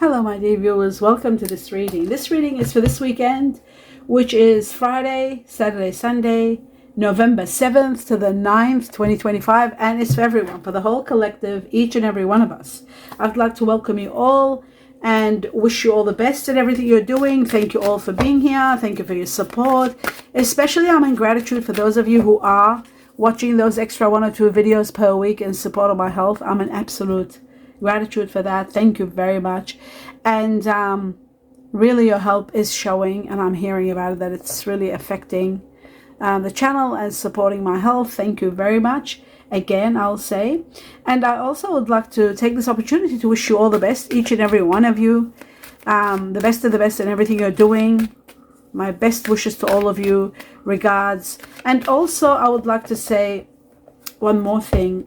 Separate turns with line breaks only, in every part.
Hello my dear viewers, welcome to this reading. This reading is for this weekend, which is Friday, Saturday, Sunday, November 7th to the 9th, 2025, and it's for everyone, for the whole collective, each and every one of us. I'd like to welcome you all and wish you all the best in everything you're doing. Thank you all for being here. Thank you for your support. Especially I'm in gratitude for those of you who are watching those extra 1 or 2 videos per week in support of my health. I'm in absolute gratitude for that. Thank you very much. And really your help is showing, and I'm hearing about it, that it's really affecting the channel and supporting my health. Thank you very much again, I'll say. And I also would like to take this opportunity to wish you all the best, each and every one of you, the best of the best in everything you're doing. My best wishes to all of you, regards. And also I would like to say one more thing.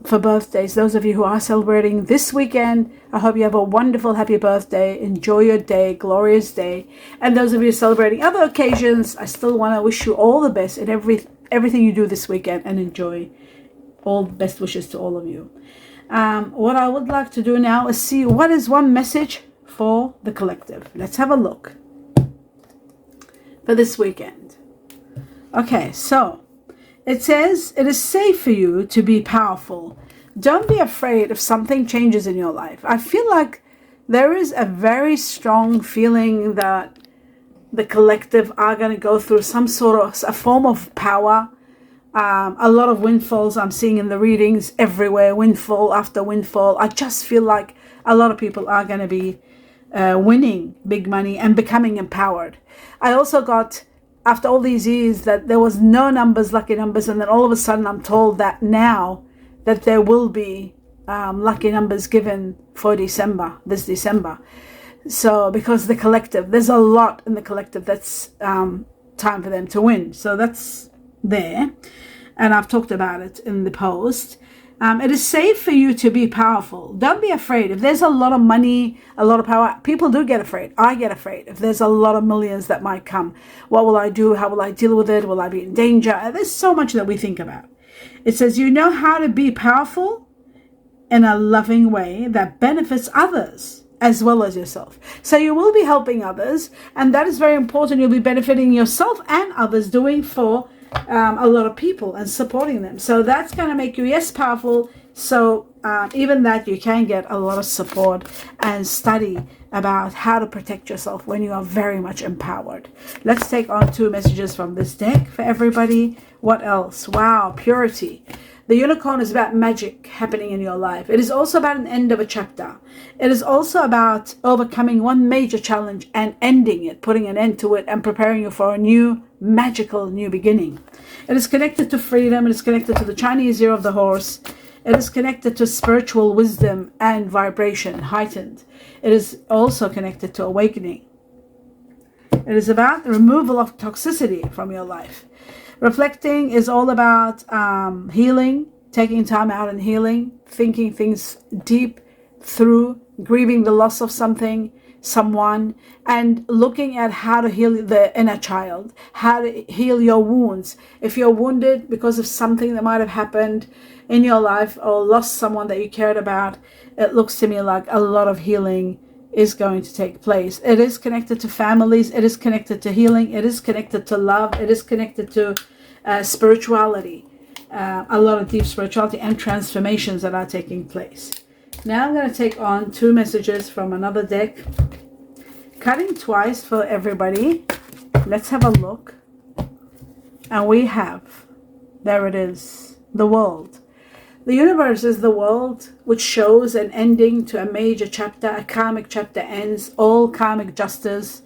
For birthdays, those of you who are celebrating this weekend, I hope you have a wonderful, happy birthday. Enjoy your day, glorious day. And those of you celebrating other occasions, I still want to wish you all the best in everything you do this weekend, and enjoy. All the best wishes to all of you. What I would like to do now is see what is one message for the collective. Let's have a look for this weekend. Okay, so it says, it is safe for you to be powerful. Don't be afraid if something changes in your life. I feel like there is a very strong feeling that the collective are going to go through some sort of a form of power. A lot of windfalls I'm seeing in the readings everywhere, windfall after windfall. I just feel like a lot of people are going to be winning big money and becoming empowered. I also got, after all these years, that there was no numbers, lucky numbers, and then all of a sudden I'm told that now that there will be lucky numbers given for December, this December. So because the collective, there's a lot in the collective that's time for them to win. So that's there, and I've talked about it in the post. It is safe for you to be powerful. Don't be afraid. If there's a lot of money, a lot of power, people do get afraid. I get afraid. If there's a lot of millions that might come, what will I do? How will I deal with it? Will I be in danger? There's so much that we think about. It says, you know how to be powerful in a loving way that benefits others as well as yourself. So you will be helping others, and that is very important. You'll be benefiting yourself and others, doing for a lot of people and supporting them. So that's going to make you, yes, powerful. So even that, you can get a lot of support and study about how to protect yourself when you are very much empowered. Let's take on 2 messages from this deck for everybody. What else? Wow, purity. The unicorn is about magic happening in your life. It is also about an end of a chapter. It is also about overcoming one major challenge and ending it, putting an end to it, and preparing you for a new, magical new beginning. It is connected to freedom. It is connected to the Chinese year of the horse. It is connected to spiritual wisdom and vibration, heightened. It is also connected to awakening. It is about the removal of toxicity from your life. Reflecting is all about healing, taking time out and healing, thinking things deep through, grieving the loss of something, someone, and looking at how to heal the inner child, how to heal your wounds. If you're wounded because of something that might have happened in your life or lost someone that you cared about, it looks to me like a lot of healing is going to take place. It is connected to families. It is connected to healing. It is connected to love. It is connected to spirituality. A lot of deep spirituality and transformations that are taking place. Now I'm going to take on 2 messages from another deck. Cutting twice for everybody. Let's have a look. And we have, there it is, the world. The universe is the world, which shows an ending to a major chapter. A karmic chapter ends. All karmic justice.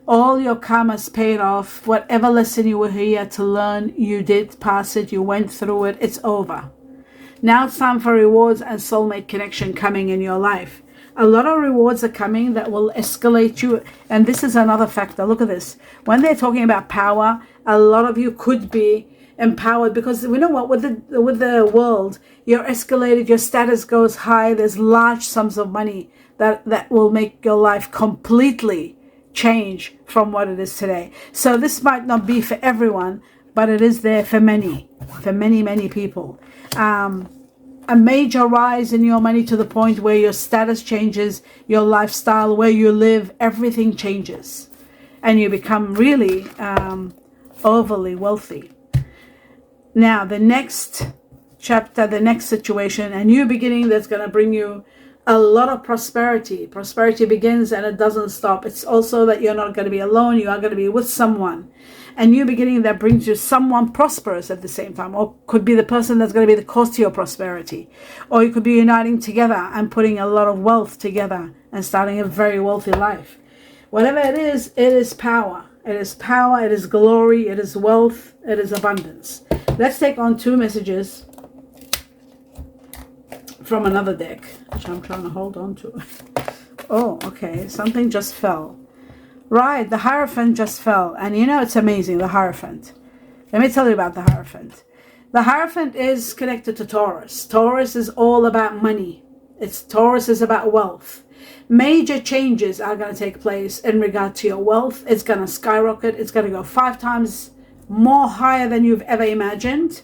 All your karma's paid off. Whatever lesson you were here to learn, you did pass it. You went through it. It's over. Now it's time for rewards and soulmate connection coming in your life. A lot of rewards are coming that will escalate you. And this is another factor. Look at this. When they're talking about power, a lot of you could be empowered, because we know what, with the world, you're escalated, your status goes high. There's large sums of money that will make your life completely change from what it is today. So this might not be for everyone, but it is there for many people. a major rise in your money to the point where your status changes, your lifestyle, where you live, everything changes. And you become really overly wealthy. Now, the next chapter, the next situation, a new beginning that's going to bring you a lot of prosperity. Prosperity begins and it doesn't stop. It's also that you're not going to be alone. You are going to be with someone. A new beginning that brings you someone prosperous at the same time, or could be the person that's going to be the cause to your prosperity. Or you could be uniting together and putting a lot of wealth together and starting a very wealthy life. Whatever it is power. It is power, it is glory, it is wealth, it is abundance. Let's take on 2 messages from another deck, which I'm trying to hold on to. Oh, okay, something just fell. Right, the Hierophant just fell. And you know, it's amazing, the Hierophant. Let me tell you about the Hierophant. The Hierophant is connected to Taurus. Taurus is all about money. Taurus is about wealth. Major changes are going to take place in regard to your wealth. It's going to skyrocket. It's going to go 5 times more higher than you've ever imagined.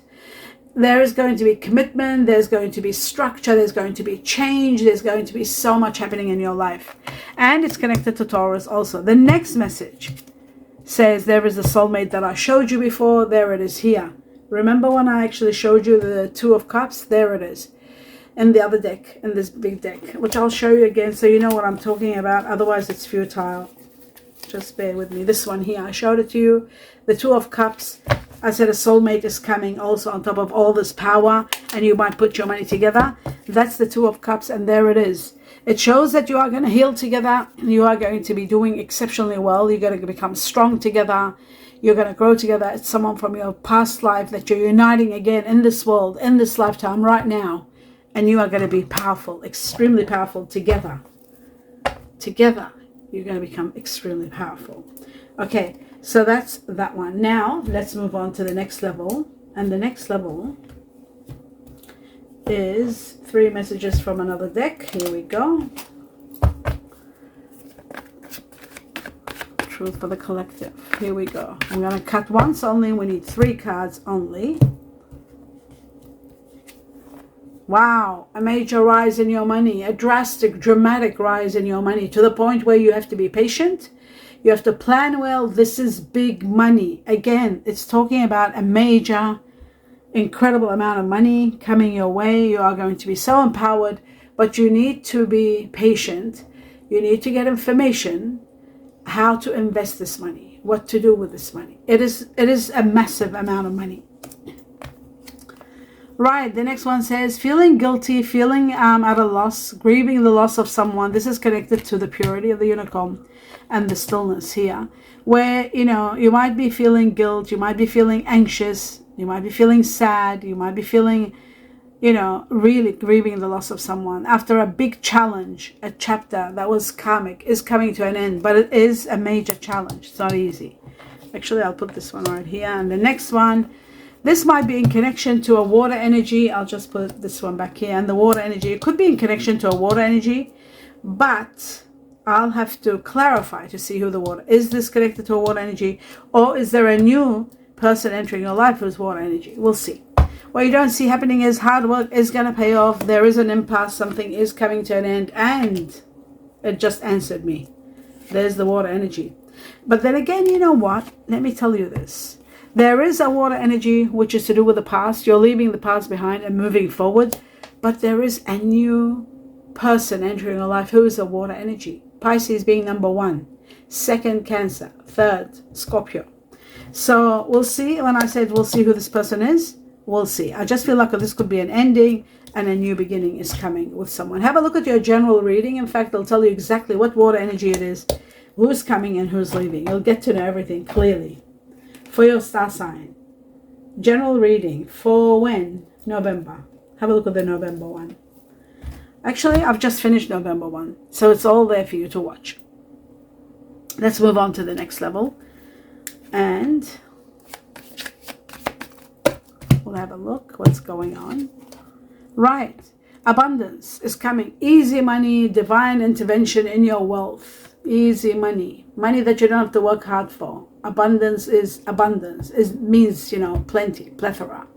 There is going to be commitment. There's going to be structure. There's going to be change. There's going to be so much happening in your life. And it's connected to Taurus also. The next message says there is a soulmate that I showed you before. There it is here. Remember when I actually showed you the 2 of Cups? There it is. In the other deck, in this big deck, which I'll show you again so you know what I'm talking about. Otherwise it's futile. Just bear with me. This one here, I showed it to you. The 2 of Cups. I said a soulmate is coming also on top of all this power, and you might put your money together. That's the 2 of Cups, and there it is. It shows that you are going to heal together. You are going to be doing exceptionally well. You're going to become strong together. You're going to grow together. It's someone from your past life that you're uniting again in this world, in this lifetime, right now. And you are going to be powerful, extremely powerful together. Together, you're going to become extremely powerful. Okay, so that's that one. Now, let's move on to the next level. And the next level is 3 messages from another deck. Here we go. Truth for the collective. Here we go. I'm going to cut once only. We need 3 cards only. Wow, a major rise in your money, a drastic, dramatic rise in your money to the point where you have to be patient. You have to plan well. This is big money. Again, it's talking about a major, incredible amount of money coming your way. You are going to be so empowered, but you need to be patient. You need to get information how to invest this money, what to do with this money. It is a massive amount of money. Right, the next one says, feeling guilty, feeling at a loss, grieving the loss of someone. This is connected to the purity of the unicorn and the stillness here. Where, you know, you might be feeling guilt, you might be feeling anxious, you might be feeling sad, you might be feeling, you know, really grieving the loss of someone. After a big challenge, a chapter that was karmic is coming to an end. But it is a major challenge. It's not easy. Actually, I'll put this one right here. And the next one, this might be in connection to a water energy. I'll just put this one back here. And the water energy, it could be in connection to a water energy, but I'll have to clarify to see who the water is. This connected to a water energy, or is there a new person entering your life who's water energy? We'll see. What you don't see happening is hard work is going to pay off. There is an impasse. Something is coming to an end, and it just answered me. There's the water energy. But then again, you know what? Let me tell you this. There is a water energy which is to do with the past. You're leaving the past behind and moving forward. But there is a new person entering your life who is a water energy. Pisces being number 1. 2nd, Cancer. 3rd, Scorpio. So we'll see. When I said we'll see who this person is, we'll see. I just feel like this could be an ending and a new beginning is coming with someone. Have a look at your general reading. In fact, it'll tell you exactly what water energy it is, who's coming and who's leaving. You'll get to know everything clearly. For your star sign, general reading for when? November. Have a look at the November one. Actually, I've just finished November one, so it's all there for you to watch. Let's move on to the next level, and we'll have a look what's going on. Right, abundance is coming. Easy money, divine intervention in your wealth. Easy money, money that you don't have to work hard for. Abundance is abundance. It means, you know, plenty, plethora.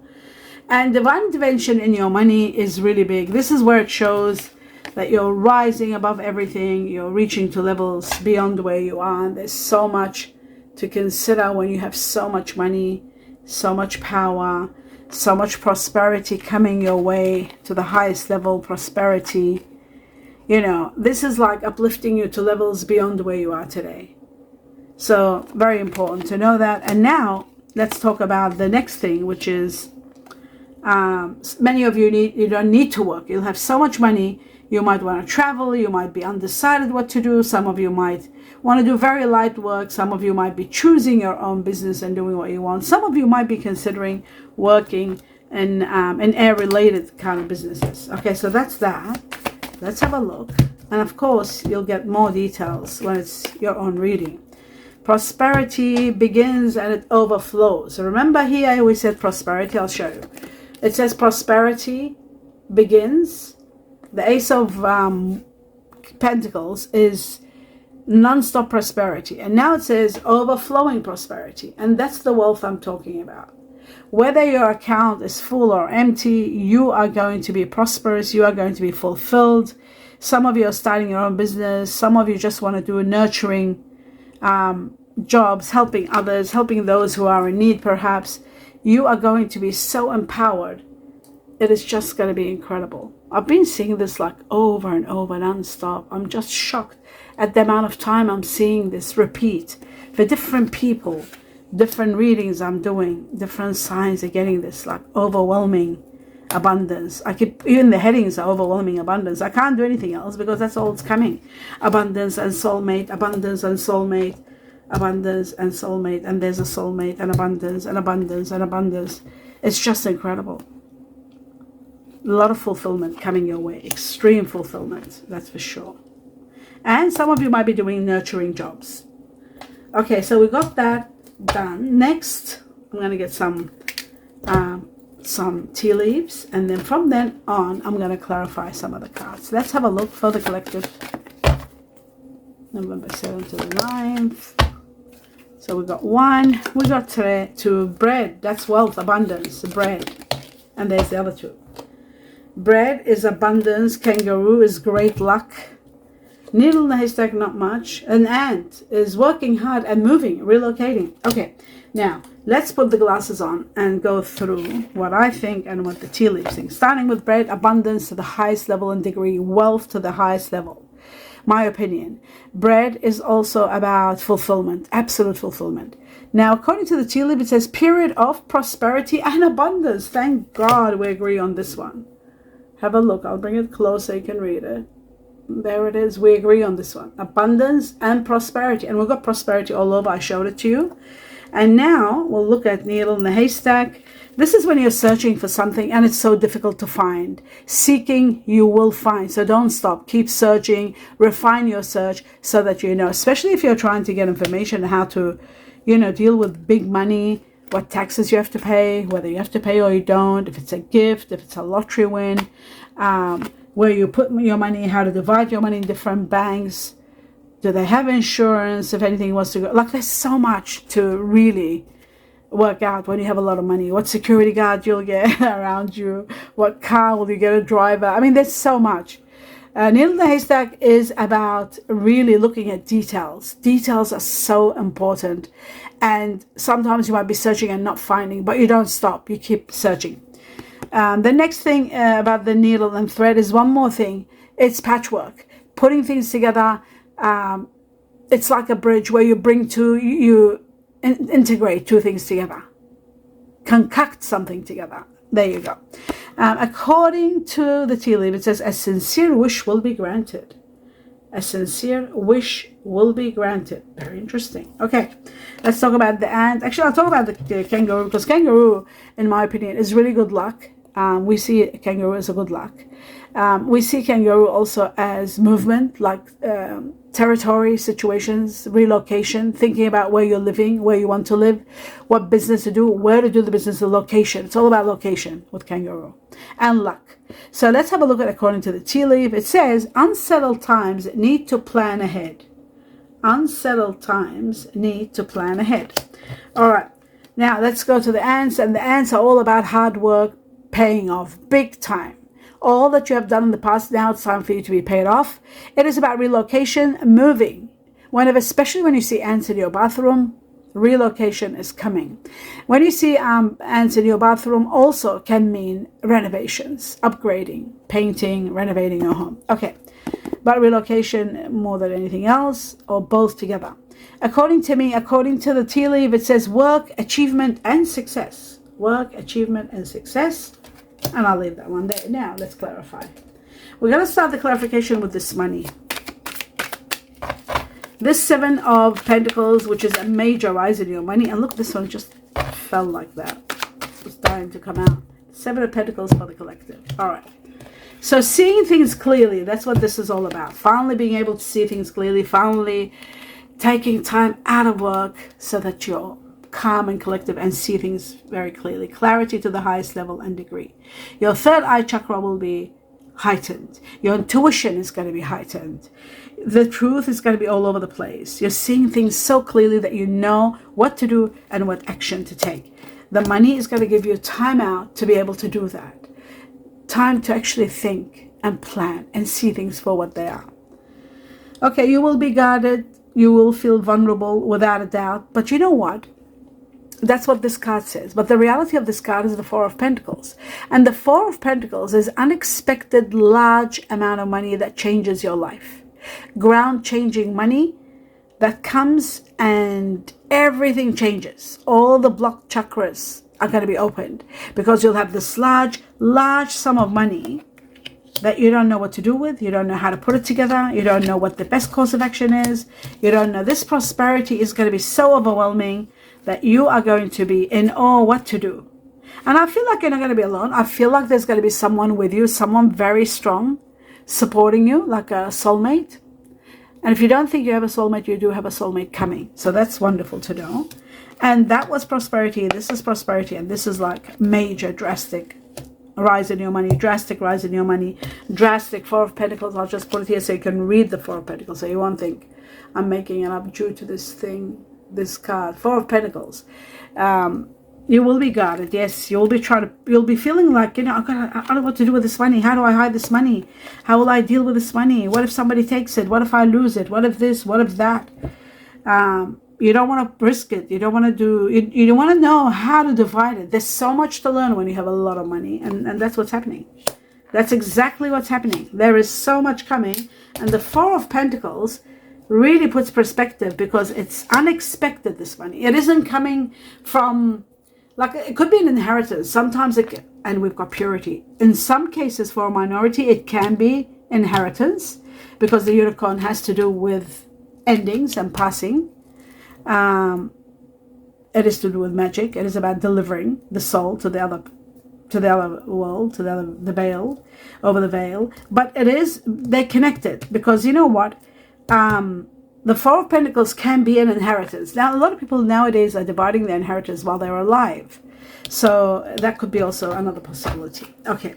And divine intervention in your money is really big. This is where it shows that you're rising above everything. You're reaching to levels beyond where you are. There's so much to consider when you have so much money, so much power, so much prosperity coming your way, to the highest level prosperity. You know, this is like uplifting you to levels beyond where you are today. So very important to know that. And now let's talk about the next thing, which is many of you don't need to work. You'll have so much money. You might want to travel. You might be undecided what to do. Some of you might want to do very light work. Some of you might be choosing your own business and doing what you want. Some of you might be considering working in air-related kind of businesses. Okay, so that's that. Let's have a look. And of course, you'll get more details when it's your own reading. Prosperity begins and it overflows. So remember here, we said prosperity. I'll show you. It says prosperity begins. The Ace of Pentacles is non-stop prosperity. And now it says overflowing prosperity. And that's the wealth I'm talking about. Whether your account is full or empty, you are going to be prosperous. You are going to be fulfilled. Some of you are starting your own business. Some of you just want to do nurturing jobs, helping others, helping those who are in need perhaps. You are going to be so empowered. It is just going to be incredible. I've been seeing this like over and over non-stop. I'm just shocked at the amount of time I'm seeing this repeat for different people. Different readings I'm doing, different signs are getting this like overwhelming abundance. Even the headings are overwhelming abundance. I can't do anything else because that's all it's coming. Abundance and soulmate, abundance and soulmate, abundance and soulmate, and there's a soulmate and abundance and abundance and abundance. It's just incredible. A lot of fulfillment coming your way, extreme fulfillment, that's for sure. And some of you might be doing nurturing jobs. Okay, so we got that done. Next, I'm going to get some tea leaves, and then from then on, I'm going to clarify some of the cards. Let's have a look for the collective. November 7th to the 9th. So we got one. We got two. Bread. That's wealth, abundance, bread. And there's the other two. Bread is abundance. Kangaroo is great luck. Needle in the haystack, not much. An ant is working hard and moving, relocating. Okay, now let's put the glasses on and go through what I think and what the tea leaves think. Starting with bread, abundance to the highest level and degree, wealth to the highest level. My opinion. Bread is also about fulfillment, absolute fulfillment. Now, according to the tea leaf, it says period of prosperity and abundance. Thank God we agree on this one. Have a look. I'll bring it close so you can read it. There it is. We agree on this one. Abundance and prosperity. And we've got prosperity all over. I showed it to you. And now we'll look at needle in the haystack. This is when you're searching for something and it's so difficult to find. Seeking, you will find. So don't stop. Keep searching. Refine your search so that you know, especially if you're trying to get information on how to, deal with big money, what taxes you have to pay, whether you have to pay or you don't, if it's a gift, if it's a lottery win, where you put your money, how to divide your money in different banks. Do they have insurance if anything was to go? Like, there's so much to really work out when you have a lot of money. What security guard you'll get around you. What car will you get a driver? I mean, there's so much. Needle in the haystack is about really looking at details. Details are so important. And sometimes you might be searching and not finding, but you don't stop. You keep searching. The next thing about the needle and thread is one more thing. It's patchwork. Putting things together. It's like a bridge where you integrate two things together. Concoct something together. There you go. According to the tea leaf, it says, a sincere wish will be granted. A sincere wish will be granted. Very interesting. Okay, let's talk about the ant. Actually, I'll talk about the kangaroo, because kangaroo, in my opinion, is really good luck. We see kangaroo as a good luck. We see kangaroo also as movement, like territory, situations, relocation, thinking about where you're living, where you want to live, what business to do, where to do the business, the location. It's all about location with kangaroo and luck. So let's have a look at according to the tea leaf. It says, unsettled times need to plan ahead. Unsettled times need to plan ahead. All right. Now let's go to the ants, and the ants are all about hard work, paying off big time. All that you have done in the past, now it's time for you to be paid off. It is about relocation, moving. Especially when you see ants in your bathroom, relocation is coming. When you see ants in your bathroom, also can mean renovations, upgrading, painting, renovating your home. Okay, but relocation more than anything else, or both together. According to me, according to the tea leaf, it says work, achievement, and success. Work, achievement, and success. And I'll leave that one there. Now, let's clarify. We're going to start the clarification with this money. This Seven of Pentacles, which is a major rise in your money. And look, this one just fell like that. It was dying to come out. Seven of Pentacles for the collective. All right. So seeing things clearly, that's what this is all about. Finally being able to see things clearly. Finally taking time out of work so that you're calm and collective and see things very clearly. Clarity to the highest level and degree. Your third eye chakra will be heightened. Your intuition is going to be heightened. The truth is going to be all over the place. You're seeing things so clearly that you know what to do and what action to take. The money is going to give you time out to be able to do that. Time to actually think and plan and see things for what they are. Okay, you will be guarded. You will feel vulnerable without a doubt. But you know what? That's what this card says. But the reality of this card is the Four of Pentacles. And the Four of Pentacles is unexpected, large amount of money that changes your life. Ground-changing money that comes and everything changes. All the blocked chakras are going to be opened because you'll have this large sum of money that you don't know what to do with. You don't know how to put it together. You don't know what the best course of action is. You don't know. This prosperity is going to be so overwhelming that you are going to be in awe what to do. And I feel like you're not going to be alone. I feel like there's going to be someone with you, someone very strong, supporting you, like a soulmate. And if you don't think you have a soulmate, you do have a soulmate coming. So that's wonderful to know. And that was prosperity. This is prosperity. And this is like major, drastic rise in your money, drastic rise in your money, drastic Four of Pentacles. I'll just put it here so you can read the Four of Pentacles. So you won't think I'm making it up due to this thing, this card. Four of Pentacles. You will be guarded. Yes, you'll be feeling like, I don't know what to do with this money. How do I hide this money? How will I deal with this money? What if somebody takes it? What if I lose it? What if this? What if that? You don't want to risk it. You don't want to do, you don't want to know how to divide it. There's so much to learn when you have a lot of money. And that's what's happening. That's exactly what's happening. There is so much coming. And the Four of Pentacles really puts perspective because it's unexpected, this money. It isn't coming from, like, it could be an inheritance. Sometimes and we've got purity. In some cases, for a minority, it can be inheritance because the unicorn has to do with endings and passing. It is to do with magic. It is about delivering the soul to the other world, to the veil, over the veil. But they're connected because you know what? The Four of Pentacles can be an inheritance. Now, a lot of people nowadays are dividing their inheritance while they're alive. So that could be also another possibility. Okay.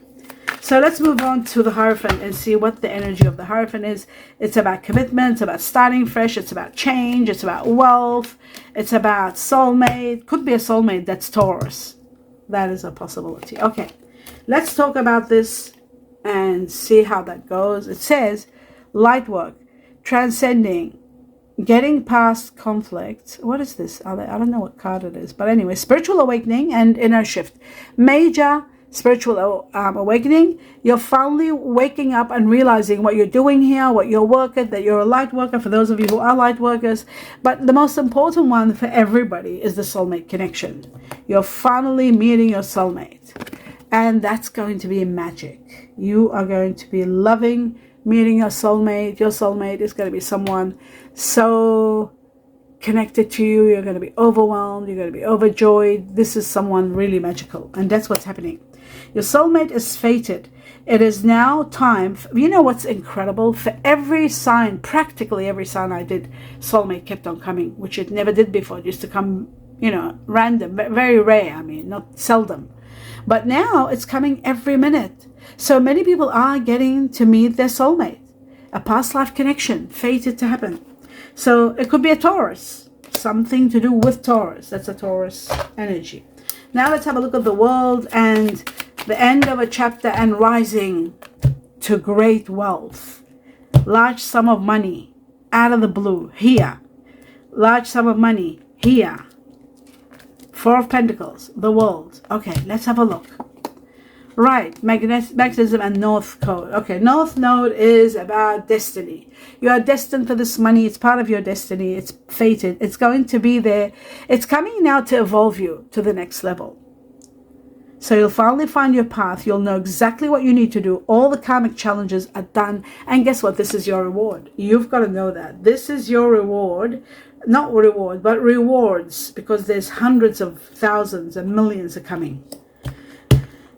So let's move on to the Hierophant and see what the energy of the Hierophant is. It's about commitment. It's about starting fresh. It's about change. It's about wealth. It's about soulmate. Could be a soulmate that's Taurus. That is a possibility. Okay. Let's talk about this and see how that goes. It says light work, transcending, getting past conflict. What is this? I don't know what card it is. But anyway, spiritual awakening and inner shift. Major spiritual awakening. You're finally waking up and realizing what you're doing here, what your work is, that you're a light worker for those of you who are light workers. But the most important one for everybody is the soulmate connection. You're finally meeting your soulmate. And that's going to be magic. You are going to be loving meeting your soulmate. Your soulmate is going to be someone so connected to you. You're going to be overwhelmed. You're going to be overjoyed. This is someone really magical. And that's what's happening. Your soulmate is fated. It is now time. You know what's incredible? For every sign, practically every sign I did, soulmate kept on coming, which it never did before. It used to come, random, very rare. I mean, not seldom. But now it's coming every minute. So many people are getting to meet their soulmate. A past life connection, fated to happen. So it could be a Taurus. Something to do with Taurus. That's a Taurus energy. Now let's have a look at the world and The end of a chapter and rising to great wealth. Large sum of money out of the blue here. Large sum of money here. Four of Pentacles, the world. Okay, let's have a look. Right, magnetism and North Node. Okay, North Node is about destiny. You are destined for this money. It's part of your destiny. It's fated. It's going to be there. It's coming now to evolve you to the next level. So you'll finally find your path. You'll know exactly what you need to do. All the karmic challenges are done. And guess what? This is your reward. You've got to know that. This is your reward. Not reward, but rewards. Because there's hundreds of thousands and millions are coming.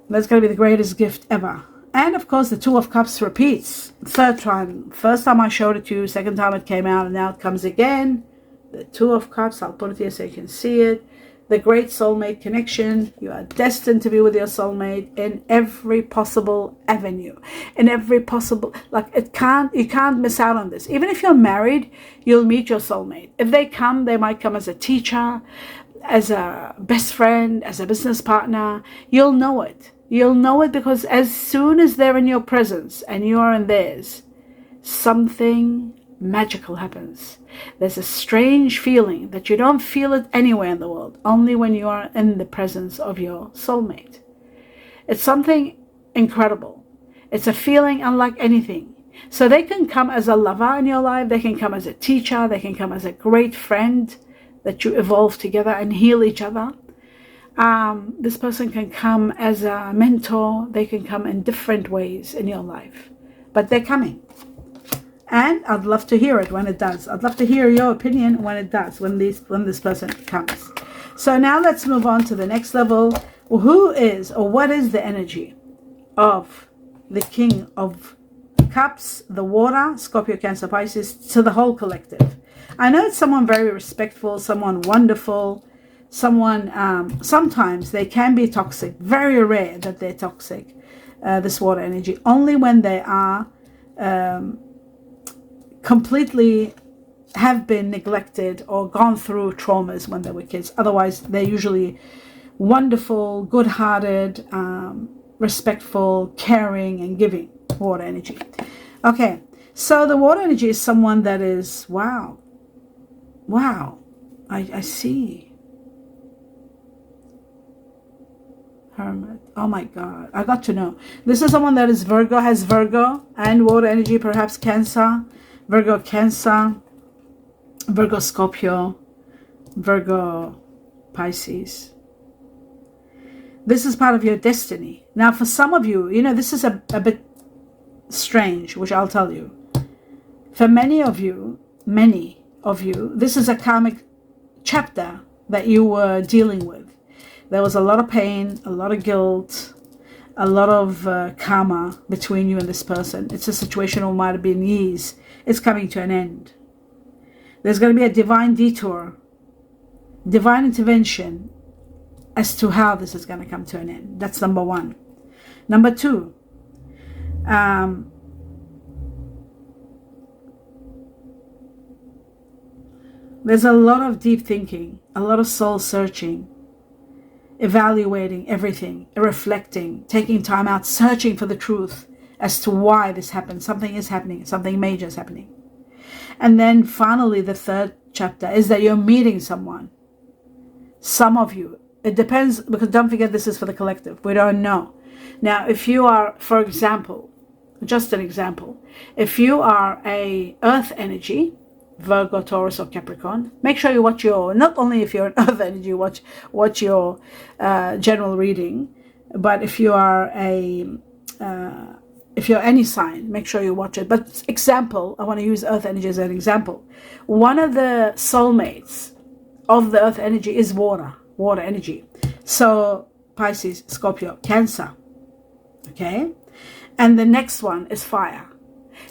That's going to be the greatest gift ever. And of course, the Two of Cups repeats. Third time. First time I showed it to you. Second time it came out. And now it comes again. The Two of Cups. I'll put it here so you can see it. The great soulmate connection. You are destined to be with your soulmate in every possible avenue. In every possible... Like, you can't miss out on this. Even if you're married, you'll meet your soulmate. If they come, they might come as a teacher, as a best friend, as a business partner. You'll know it. You'll know it because as soon as they're in your presence and you are in theirs, something magical happens. There's a strange feeling that you don't feel it anywhere in the world, only when you are in the presence of your soulmate. It's something incredible. It's a feeling unlike anything. So they can come as a lover in your life. They can come as a teacher. They can come as a great friend that you evolve together and heal each other. This person can come as a mentor. They can come in different ways in your life, but they're coming. And I'd love to hear it when it does. I'd love to hear your opinion when it does, when this person comes. So now let's move on to the next level. Who is, or what is the energy of the King of Cups, the water, Scorpio, Cancer, Pisces, to the whole collective? I know it's someone very respectful, someone wonderful, someone, sometimes they can be toxic. Very rare that they're toxic, this water energy. Only when they are completely have been neglected or gone through traumas when they were kids. Otherwise, they're usually wonderful, good-hearted, respectful, caring, and giving water energy. Okay, so the water energy is someone that is, wow, I see. Hermit. Oh my God, I got to know. This is someone that is Virgo, has Virgo and water energy, perhaps Cancer, Virgo, Cancer, Virgo, Scorpio, Virgo, Pisces. This is part of your destiny. Now, for some of you, you know, this is a bit strange, which I'll tell you. For many of you, this is a karmic chapter that you were dealing with. There was a lot of pain, a lot of guilt, a lot of karma between you and this person. It's a situation that might have been years. It's coming to an end. There's going to be a divine detour, divine intervention as to how this is going to come to an end. That's number one. Number two, there's a lot of deep thinking, a lot of soul searching, evaluating everything, reflecting, taking time out, searching for the truth as to why this happened. Something is happening. Something major is happening. And then finally, the third chapter is that you're meeting someone. Some of you, it depends, because don't forget this is for the collective. We don't know. Now, if you are, for example, just an example, if you are a earth energy, Virgo, Taurus, or Capricorn, make sure you watch your, not only if you're an earth energy, watch your general reading, but if you are if you're any sign, make sure you watch it. But example, I want to use earth energy as an example. One of the soulmates of the earth energy is water energy. So Pisces, Scorpio, Cancer, okay? And the next one is fire.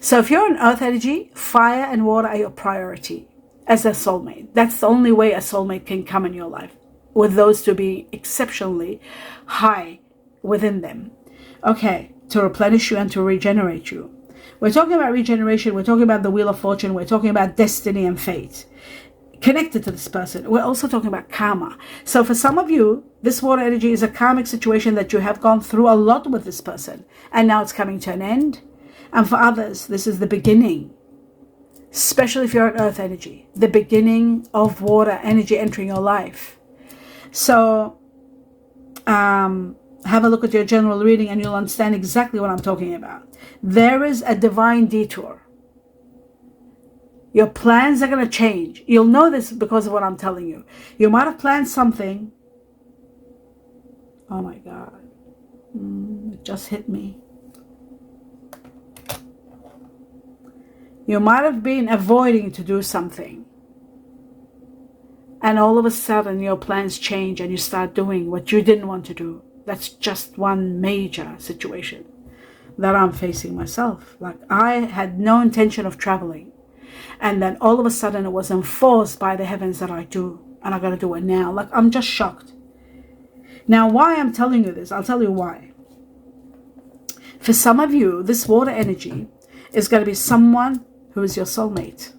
So if you're an earth energy, fire and water are your priority as a soulmate. That's the only way a soulmate can come in your life, with those to be exceptionally high within them. Okay, to replenish you and to regenerate you. We're talking about regeneration. We're talking about the Wheel of Fortune. We're talking about destiny and fate. connected to this person. We're also talking about karma. So for some of you, this water energy is a karmic situation that you have gone through a lot with this person, and now it's coming to an end. And for others, this is the beginning, especially if you're an earth energy, the beginning of water energy entering your life. So have a look at your general reading and you'll understand exactly what I'm talking about. There is a divine detour. Your plans are going to change. You'll know this because of what I'm telling you. You might have planned something. Oh my God. It just hit me. You might have been avoiding to do something. And all of a sudden your plans change and you start doing what you didn't want to do. That's just one major situation that I'm facing myself. Like, I had no intention of traveling. And then all of a sudden it was enforced by the heavens that I do. And I got to do it now. Like, I'm just shocked. Now, why I'm telling you this, I'll tell you why. For some of you, this water energy is going to be someone who is your soulmate.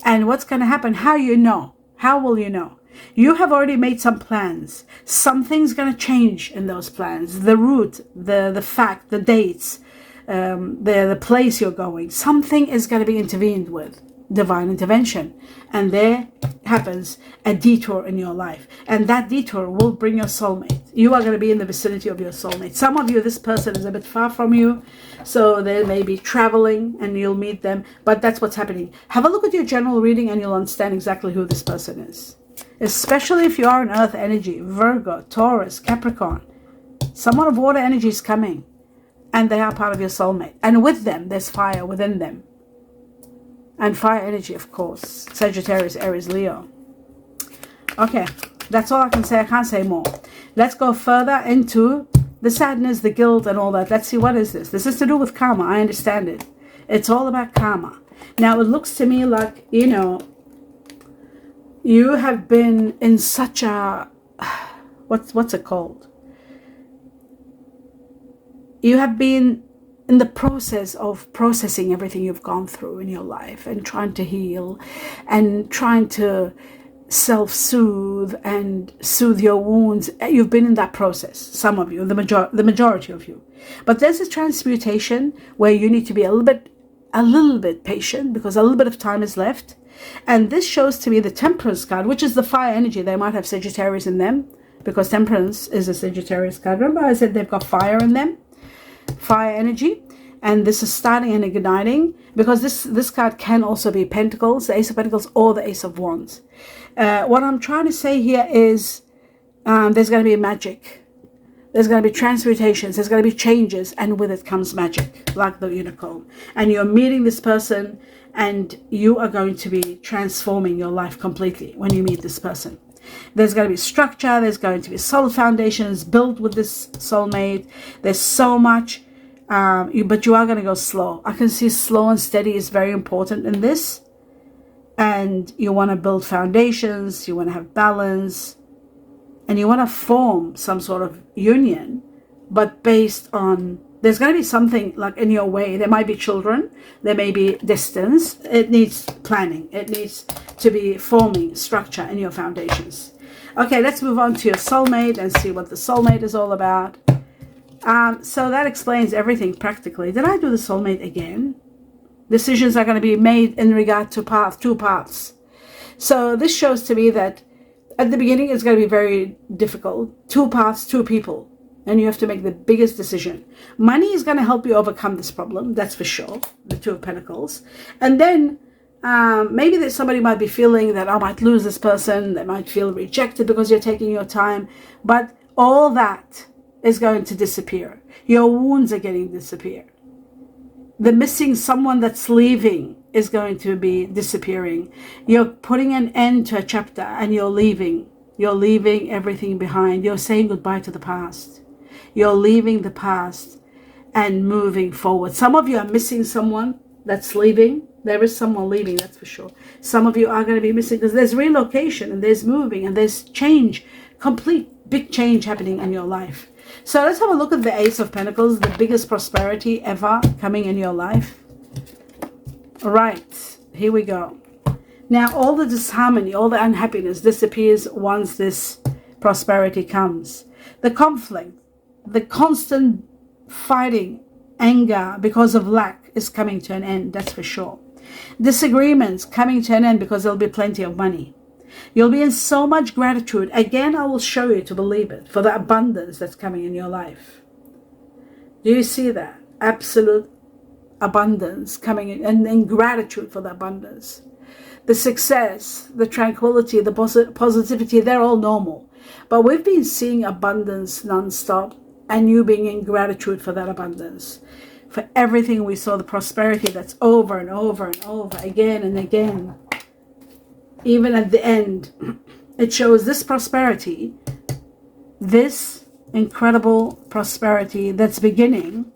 And what's going to happen? How you know? How will you know? You have already made some plans. Something's going to change in those plans. The route, the fact, the dates, the place you're going. Something is going to be intervened with. Divine intervention. And there happens a detour in your life. And that detour will bring your soulmate. You are going to be in the vicinity of your soulmate. Some of you, this person is a bit far from you. So they may be traveling and you'll meet them. But that's what's happening. Have a look at your general reading and you'll understand exactly who this person is. Especially if you are an earth energy. Virgo, Taurus, Capricorn. Someone of water energy is coming. And they are part of your soulmate. And with them, there's fire within them. And fire energy, of course. Sagittarius, Aries, Leo. Okay, that's all I can say. I can't say more. Let's go further into the sadness, the guilt, and all that. Let's see, what is this? This is to do with karma. I understand it. It's all about karma. Now, it looks to me like, you know, you have been in such a... What's it called? You have been in the process of processing everything you've gone through in your life and trying to heal and trying to self-soothe and soothe your wounds. You've been in that process, some of you, the majority of you. But there's a transmutation where you need to be a little bit patient because a little bit of time is left. And this shows to me the Temperance card, which is the fire energy. They might have Sagittarius in them because Temperance is a Sagittarius card. Remember I said they've got fire in them? Fire energy, and this is starting and igniting because this card can also be Pentacles, the Ace of Pentacles, or the Ace of Wands. What I'm trying to say here is there's going to be magic, there's going to be transmutations, there's going to be changes, and with it comes magic, like the unicorn. And you're meeting this person and you are going to be transforming your life completely when you meet this person. There's going to be structure, there's going to be solid foundations built with this soulmate. There's so much, but you are going to go slow. I can see slow and steady is very important in this. And you want to build foundations, you want to have balance, and you want to form some sort of union, but based on, there's going to be something like in your way. There might be children, there may be distance. It needs planning. It needs to be forming structure in your foundations. Okay, let's move on to your soulmate and see what the soulmate is all about. So that explains everything practically. Did I do the soulmate again? Decisions are going to be made in regard to two paths. So this shows to me that at the beginning it's going to be very difficult. Two paths, two people. And you have to make the biggest decision. Money is going to help you overcome this problem, that's for sure. The Two of Pentacles. And then maybe that somebody might be feeling that I might lose this person. They might feel rejected because you're taking your time. But all that is going to disappear. Your wounds are getting disappear. The missing someone that's leaving is going to be disappearing. You're putting an end to a chapter and you're leaving. You're leaving everything behind. You're saying goodbye to the past. You're leaving the past and moving forward. Some of you are missing someone that's leaving. There is someone leaving, that's for sure. Some of you are going to be missing because there's relocation and there's moving and there's change, complete big change happening in your life. So let's have a look at the Ace of Pentacles, the biggest prosperity ever coming in your life. All right, here we go. Now, all the disharmony, all the unhappiness disappears once this prosperity comes. The conflict, the constant fighting, anger because of lack is coming to an end, that's for sure. Disagreements coming to an end because there'll be plenty of money. You'll be in so much gratitude. Again, I will show you to believe it, for the abundance that's coming in your life. Do you see that? Absolute abundance coming in, and gratitude for the abundance. The success, the tranquility, the positivity, they're all normal. But we've been seeing abundance non-stop, and you being in gratitude for that abundance. For everything we saw, the prosperity that's over and over and over, again and again. Even at the end, it shows this prosperity, this incredible prosperity that's beginning,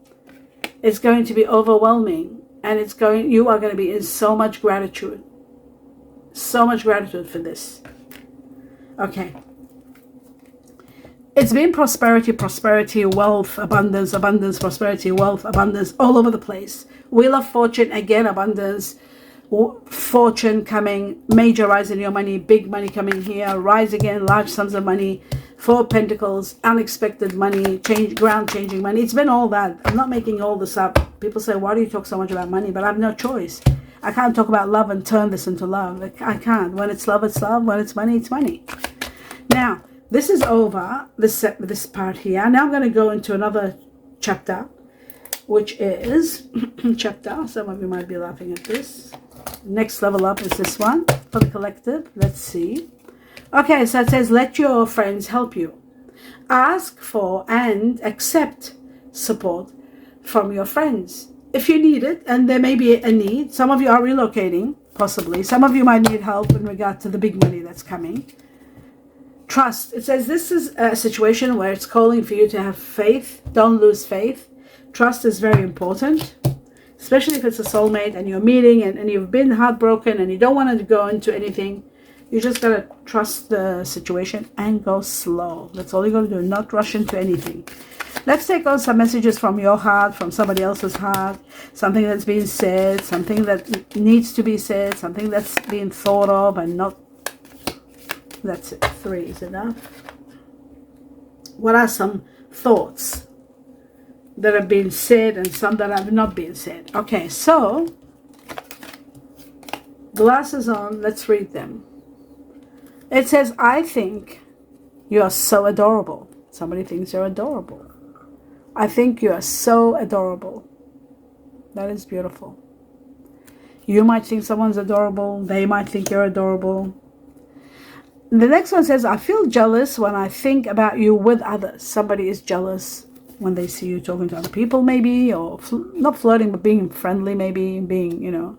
is going to be overwhelming, and you are going to be in so much gratitude. So much gratitude for this. Okay. It's been prosperity, prosperity, wealth, abundance, abundance, prosperity, wealth, abundance, all over the place. Wheel of Fortune, again, abundance, fortune coming, major rise in your money, big money coming here, rise again, large sums of money, 4 Pentacles, unexpected money, ground changing money. It's been all that. I'm not making all this up. People say, why do you talk so much about money? But I have no choice. I can't talk about love and turn this into love. I can't. When it's love, it's love. When it's money, it's money. Now, this is over, this part here. Now I'm going to go into another chapter, which is chapter. Some of you might be laughing at this. Next level up is this one for the collective. Let's see. Okay, so it says, let your friends help you. Ask for and accept support from your friends if you need it, and there may be a need. Some of you are relocating, possibly. Some of you might need help in regard to the big money that's coming. Trust. It says this is a situation where it's calling for you to have faith. Don't lose faith. Trust is very important, especially if it's a soulmate and you're meeting and you've been heartbroken and you don't want to go into anything. You just got to trust the situation and go slow. That's all you got to do. Not rush into anything. Let's take on some messages from your heart, from somebody else's heart. Something that's being said, something that needs to be said, something that's being thought of and not. That's it. 3 is enough. What are some thoughts that have been said and some that have not been said? Okay, so glasses on. Let's read them. It says, I think you are so adorable. Somebody thinks you're adorable. I think you are so adorable. That is beautiful. You might think someone's adorable. They might think you're adorable. The next one says, I feel jealous when I think about you with others. Somebody is jealous when they see you talking to other people, maybe, or not flirting, but being friendly, maybe, being,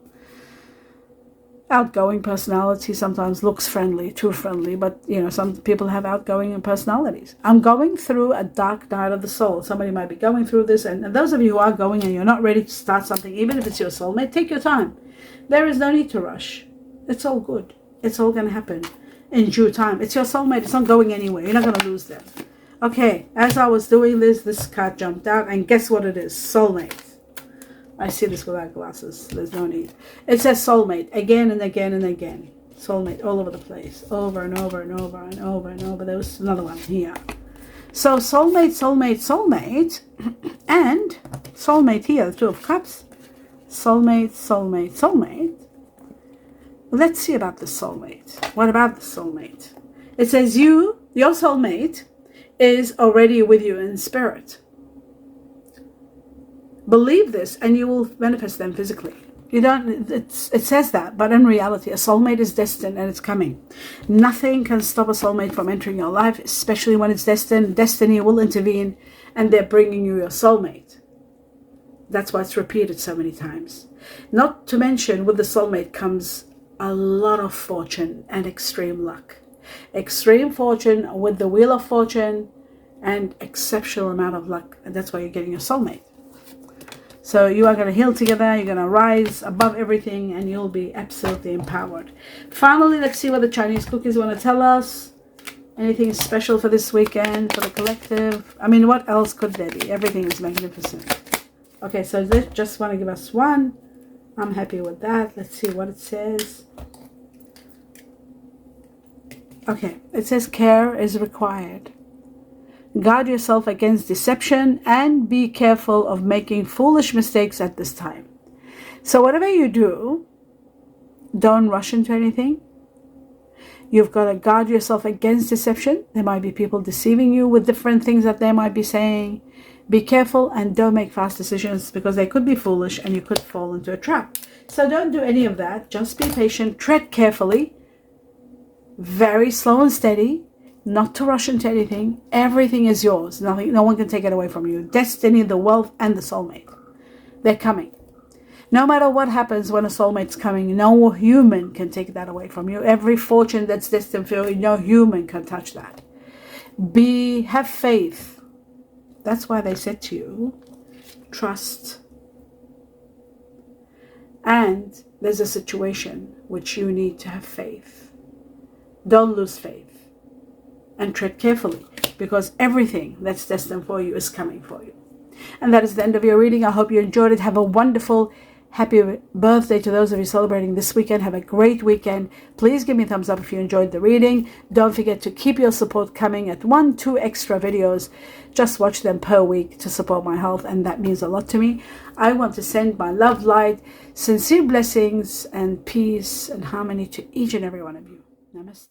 outgoing personality. Sometimes looks friendly, too friendly, but, some people have outgoing personalities. I'm going through a dark night of the soul. Somebody might be going through this, and those of you who are going and you're not ready to start something, even if it's your soulmate, take your time. There is no need to rush. It's all good. It's all going to happen in due time. It's your soulmate. It's not going anywhere. You're not going to lose them. Okay, as I was doing this card jumped out, and guess what it is? Soulmate. I see this without glasses. There's no need. It says soulmate again and again and again. Soulmate all over the place. Over and over and over and over and over. There was another one here. So soulmate, soulmate, soulmate. And soulmate here, the 2 of Cups. Soulmate, soulmate, soulmate. Let's see about the soulmate. What about the soulmate? It says your soulmate is already with you in spirit. Believe this and you will manifest them physically. It says that, but in reality, a soulmate is destined and it's coming. Nothing can stop a soulmate from entering your life, especially when it's destined. Destiny will intervene and they're bringing you your soulmate. That's why it's repeated so many times. Not to mention, with the soulmate comes a lot of fortune and extreme luck. Extreme fortune with the Wheel of Fortune and exceptional amount of luck. And that's why you're getting a soulmate. So you are going to heal together. You're going to rise above everything and you'll be absolutely empowered. Finally, let's see what the Chinese cookies want to tell us. Anything special for this weekend, for the collective? I mean, what else could there be? Everything is magnificent. Okay, so they just want to give us one. I'm happy with that. Let's see what it says. Okay, it says care is required. Guard yourself against deception and be careful of making foolish mistakes at this time. So whatever you do, don't rush into anything. You've got to guard yourself against deception. There might be people deceiving you with different things that they might be saying. Be careful and don't make fast decisions because they could be foolish and you could fall into a trap. So don't do any of that. Just be patient. Tread carefully. Very slow and steady. Not to rush into anything. Everything is yours. Nothing, no one can take it away from you. Destiny, the wealth, and the soulmate. They're coming. No matter what happens when a soulmate's coming, no human can take that away from you. Every fortune that's destined for you, no human can touch that. Have faith. That's why they said to you, trust. And there's a situation which you need to have faith. Don't lose faith. And tread carefully, because everything that's destined for you is coming for you. And that is the end of your reading. I hope you enjoyed it. Have a wonderful, happy birthday to those of you celebrating this weekend. Have a great weekend. Please give me a thumbs up if you enjoyed the reading. Don't forget to keep your support coming at 1-2 extra videos. Just watch them per week to support my health, and that means a lot to me. I want to send my love, light, sincere blessings, and peace and harmony to each and every one of you. Namaste.